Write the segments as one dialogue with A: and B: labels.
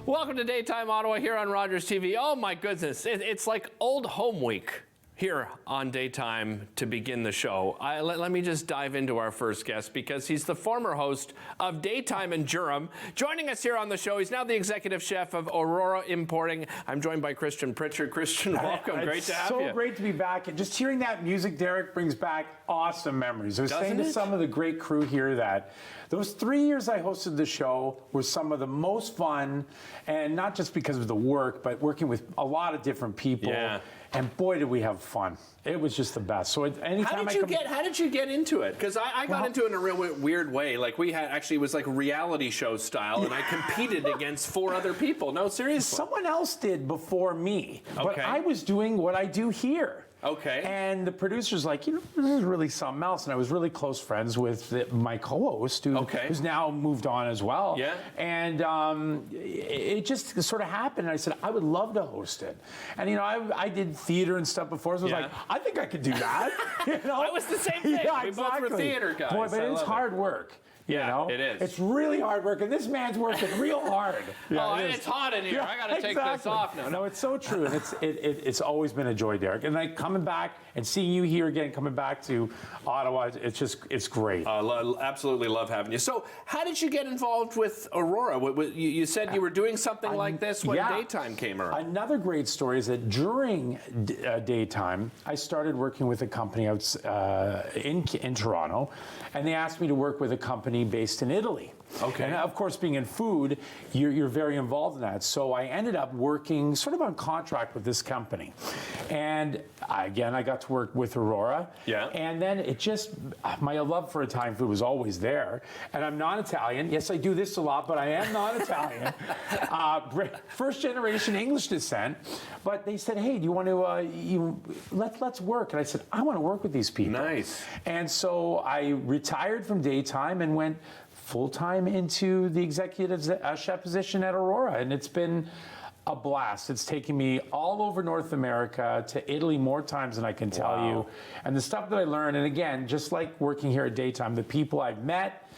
A: Welcome to Daytime Ottawa here on Rogers TV. Oh my goodness, it's like old home week here on Daytime to begin the show. Let me just dive into our first guest because he's the former host of Daytime in Durham. Joining us here on the show, he's now the executive chef of Aurora Importing. I'm joined by Pritchard. Christian, welcome. Great to have you.
B: It's so great to be back. And just hearing that music, Derek, brings back awesome memories. I was saying to some of the great crew here that those 3 years I hosted the show were some of the most fun, and not just because of the work, but working with a lot of different people.
A: Yeah.
B: And boy, did we have fun. It was just the best. So anytime
A: how did you get into it? Because I got into it in a real weird way. Like it was like reality show style, and I competed against 4 other people. No, seriously.
B: Someone else did before me, but I was doing what I do here.
A: Okay.
B: And the producer's like, this is really something else. And I was really close friends with my co-host, who's now moved on as well.
A: Yeah.
B: And it just sort of happened. And I said, I would love to host it. And, I did theater and stuff before, so I was like, I think I could do that.
A: I was the same thing.
B: Yeah,
A: we
B: exactly.
A: both were theater guys.
B: Boy, but it's hard work.
A: Yeah, it is.
B: It's really hard work, and this man's working real hard.
A: It's hot in here. I got to take this off now.
B: No, it's so true, and it's always been a joy, Derek. And like coming back and seeing you here again, coming back to Ottawa, it's great.
A: Absolutely love having you. So, how did you get involved with Aurora? You said you were doing something like this when Daytime came around.
B: Another great story is that during Daytime, I started working with a company out in Toronto, and they asked me to work with a company based in Italy.
A: Okay.
B: And of course, being in food, you're very involved in that. So I ended up working sort of on contract with this company. And I got to work with Aurora.
A: Yeah.
B: And then my love for Italian food was always there. And I'm non-Italian. Yes, I do this a lot, but I am non-Italian. First generation English descent. But they said, hey, do you want to, let's work. And I said, I want to work with these people.
A: Nice.
B: And so I retired from Daytime and went full-time into the executive chef position at Aurora. And it's been a blast. It's taken me all over North America, to Italy more times than I can tell you. And the stuff that I learned, and again, just like working here at Daytime, the people I've met,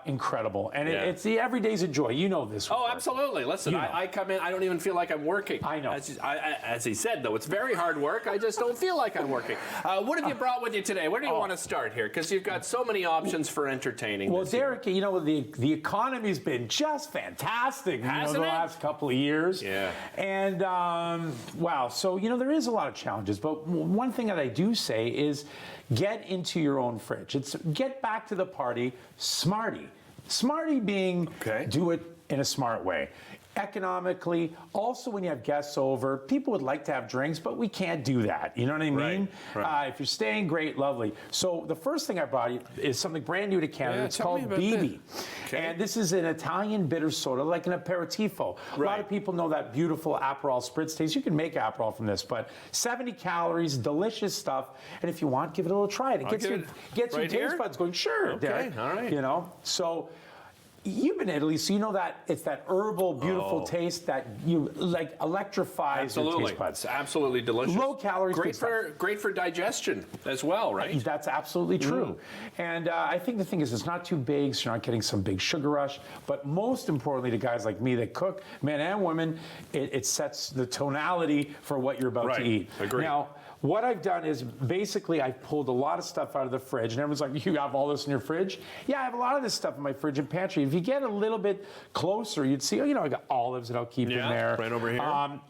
B: incredible. And it's the every day's a joy. You know this.
A: Oh, absolutely. Listen, I come in, I don't even feel like I'm working.
B: I know.
A: As he said, though, it's very hard work. I just don't feel like I'm working. What have you brought with you today? Where do you want to start here? Because you've got so many options for entertaining.
B: Well, Derek, the economy's been just fantastic.
A: Hasn't
B: the last couple of years.
A: Yeah.
B: And wow. So there is a lot of challenges. But one thing that I do say is get into your own fridge. It's get back to the party. Smarty being do it in a smart way. Economically, also when you have guests over, people would like to have drinks, but we can't do that. You know what I mean?
A: Right.
B: If you're staying, great, lovely. So the first thing I brought you is something brand new to Canada. It's called BB. And this is an Italian bitter soda, like an aperitivo. A lot of people know that beautiful Aperol spritz taste. You can make Aperol from this, but 70 calories, delicious stuff. And if you want, give it a little try. It gets your taste buds going. Sure,
A: okay,
B: Derek.
A: All right.
B: So you've been in Italy, so you know that it's that herbal, beautiful taste that electrifies your taste buds.
A: It's absolutely delicious.
B: Low calories,
A: great for digestion as well, right?
B: That's absolutely true. And I think the thing is, it's not too big, so you're not getting some big sugar rush. But most importantly, to guys like me that cook, men and women, it sets the tonality for what you're about to eat.
A: Agreed.
B: Now, what I've done is basically I've pulled a lot of stuff out of the fridge, and everyone's like, you have all this in your fridge? Yeah, I have a lot of this stuff in my fridge and pantry. If you get a little bit closer, you'd see, I got olives that I'll keep in there.
A: Right over here.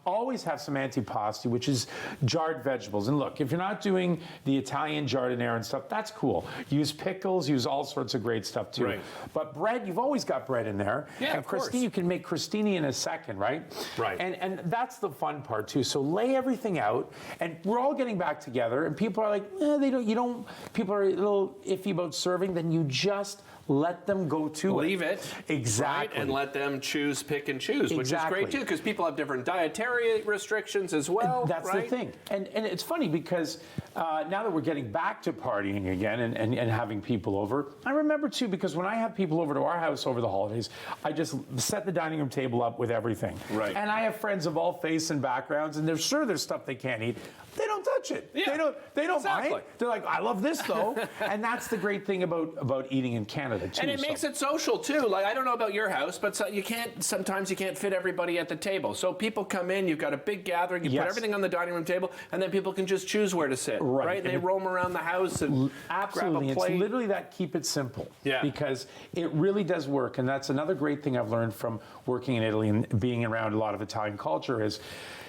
B: Always have some antipasti, which is jarred vegetables. And look, if you're not doing the Italian giardiniera and stuff, that's cool. Use pickles, use all sorts of great stuff too.
A: Right.
B: But bread, you've always got bread in there.
A: Yeah,
B: and
A: of course.
B: You can make crostini in a second, right?
A: Right.
B: And that's the fun part too. So lay everything out, and we're all getting back together, and people are like, people are a little iffy about serving, then you just let them go to
A: Leave it.
B: Exactly.
A: Right? And let them pick and choose, which is great too, because people have different dietary restrictions as well.
B: And that's the thing. And it's funny because now that we're getting back to partying again and having people over, I remember too, because when I have people over to our house over the holidays, I just set the dining room table up with everything.
A: Right.
B: And I have friends of all faiths and backgrounds, and there's stuff they can't eat. They don't touch it.
A: Yeah,
B: they don't
A: exactly.
B: mind. They're like, I love this though. And that's the great thing about eating in Canada. Canada too.
A: And it makes it social too. Like, I don't know about your house, but sometimes you can't fit everybody at the table. So people come in, you've got a big gathering, you put everything on the dining room table, and then people can just choose where to sit, right? And they roam around the house and
B: absolutely.
A: grab a plate.
B: It's literally that keep it simple.
A: Yeah.
B: Because it really does work. And that's another great thing I've learned from working in Italy and being around a lot of Italian culture is,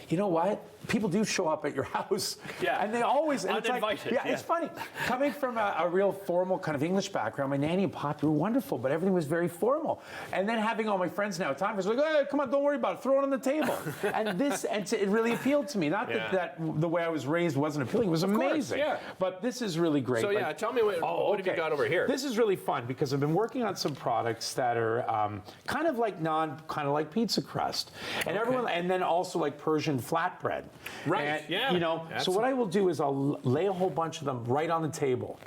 B: you know what? People do show up at your house.
A: Yeah.
B: And they always... And
A: uninvited.
B: It's it's funny. Coming from a real formal kind of English background, my nanny and pop were wonderful, but everything was very formal. And then having all my friends now, Tom was like, hey, come on, don't worry about it. Throw it on the table. and it really appealed to me. Not that the way I was raised wasn't appealing. It was amazing.
A: Yeah.
B: But this is really great.
A: So, tell me what have you got over here?
B: This is really fun because I've been working on some products that are kind of like pizza crust. And and then also like Persian flatbread.
A: Right.
B: And,
A: yeah.
B: You know, so what I will do is I'll lay a whole bunch of them right on the table.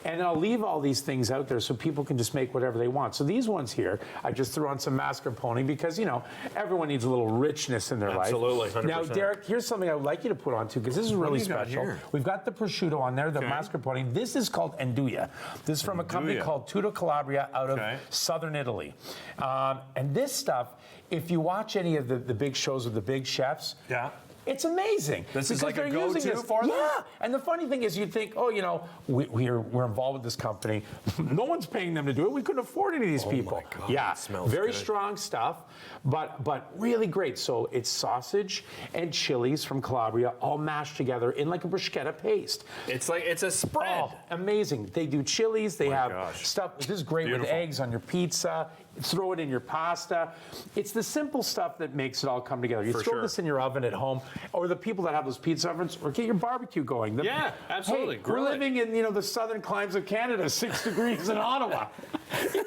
B: And then I'll leave all these things out there so people can just make whatever they want. So these ones here, I just threw on some mascarpone because, you know, everyone needs a little richness in their life.
A: Absolutely, 100%.
B: Now, Derek, here's something I would like you to put on too because this is really special. We've got the prosciutto on there, the mascarpone. This is called Andouille. This is from a company called Tutto Calabria out of southern Italy. And this stuff, if you watch any of the big shows with the big chefs, it's amazing.
A: This is like a go-to for them?
B: Yeah. And the funny thing is you'd think, oh, you know, we're involved with this company. No one's paying them to do it. We couldn't afford any of these people.
A: My God,
B: yeah.
A: it smells
B: very
A: good.
B: strong stuff, but really great. So it's sausage and chilies from Calabria all mashed together in like a bruschetta paste.
A: It's a spread.
B: Oh, amazing. They do chilies. They have stuff. This is great with eggs on your pizza. Throw it in your pasta. It's the simple stuff that makes it all come together. You throw this in your oven at home, or the people that have those pizza ovens, or get your barbecue going.
A: Absolutely.
B: Hey, we're living in the southern climes of Canada, 6 degrees in Ottawa.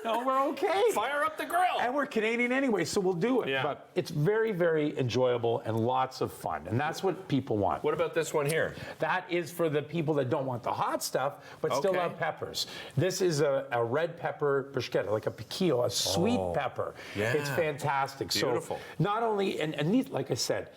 B: We're okay.
A: Fire up the grill.
B: And we're Canadian anyway, so we'll do it.
A: Yeah.
B: But it's very, very enjoyable and lots of fun, and that's what people want.
A: What about this one here?
B: That is for the people that don't want the hot stuff, but still love peppers. This is a red pepper bruschetta, like a piquillo, a sweet pepper.
A: Yeah.
B: It's fantastic.
A: Beautiful.
B: So not only, and these, like I said,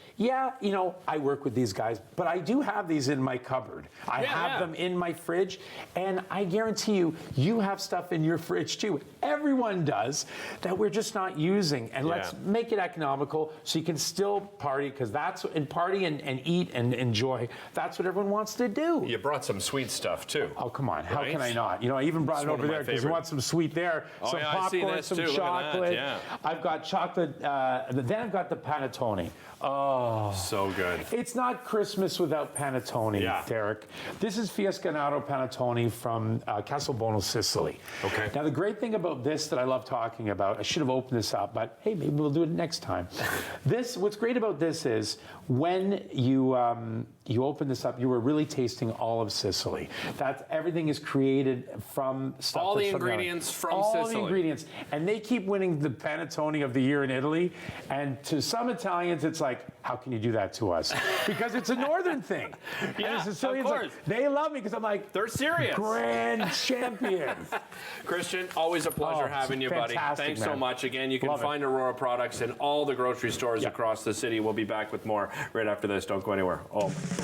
B: I work with these guys, but I do have these in my cupboard. I have them in my fridge, and I guarantee you have stuff in your fridge too. Everyone does that we're just not using, and let's make it economical so you can still party, because party and eat and enjoy. That's what everyone wants to do.
A: You brought some sweet stuff too.
B: Oh, come on. How can I not? I even brought it over there because you want some sweet there.
A: Oh,
B: some
A: I see
B: popcorn,
A: this
B: some
A: too. Look at
B: chocolate.
A: that,
B: I've got chocolate. Then I've got the panettone. Oh,
A: so good.
B: It's not Christmas without panettone, Derek. This is Fiascanato panettone from Castelbuono, Sicily.
A: Okay.
B: Now, the great thing about this that I love talking about, I should have opened this up, but hey, maybe we'll do it next time. What's great about this is when you open this up, you are really tasting all of Sicily. Everything is created from stuff.
A: All the ingredients from Sicily.
B: All the ingredients. And they keep winning the panettone of the year in Italy. And to some Italians, it's like, how can you do that to us? Because it's a northern thing.
A: Yeah,
B: and the Sicilians,
A: of course.
B: they love me because I'm like,
A: they're serious.
B: Grand champion.
A: Christian, always a pleasure having you, buddy. Thanks so much. Again, you can find Aurora products in all the grocery stores across the city. We'll be back with more right after this. Don't go anywhere.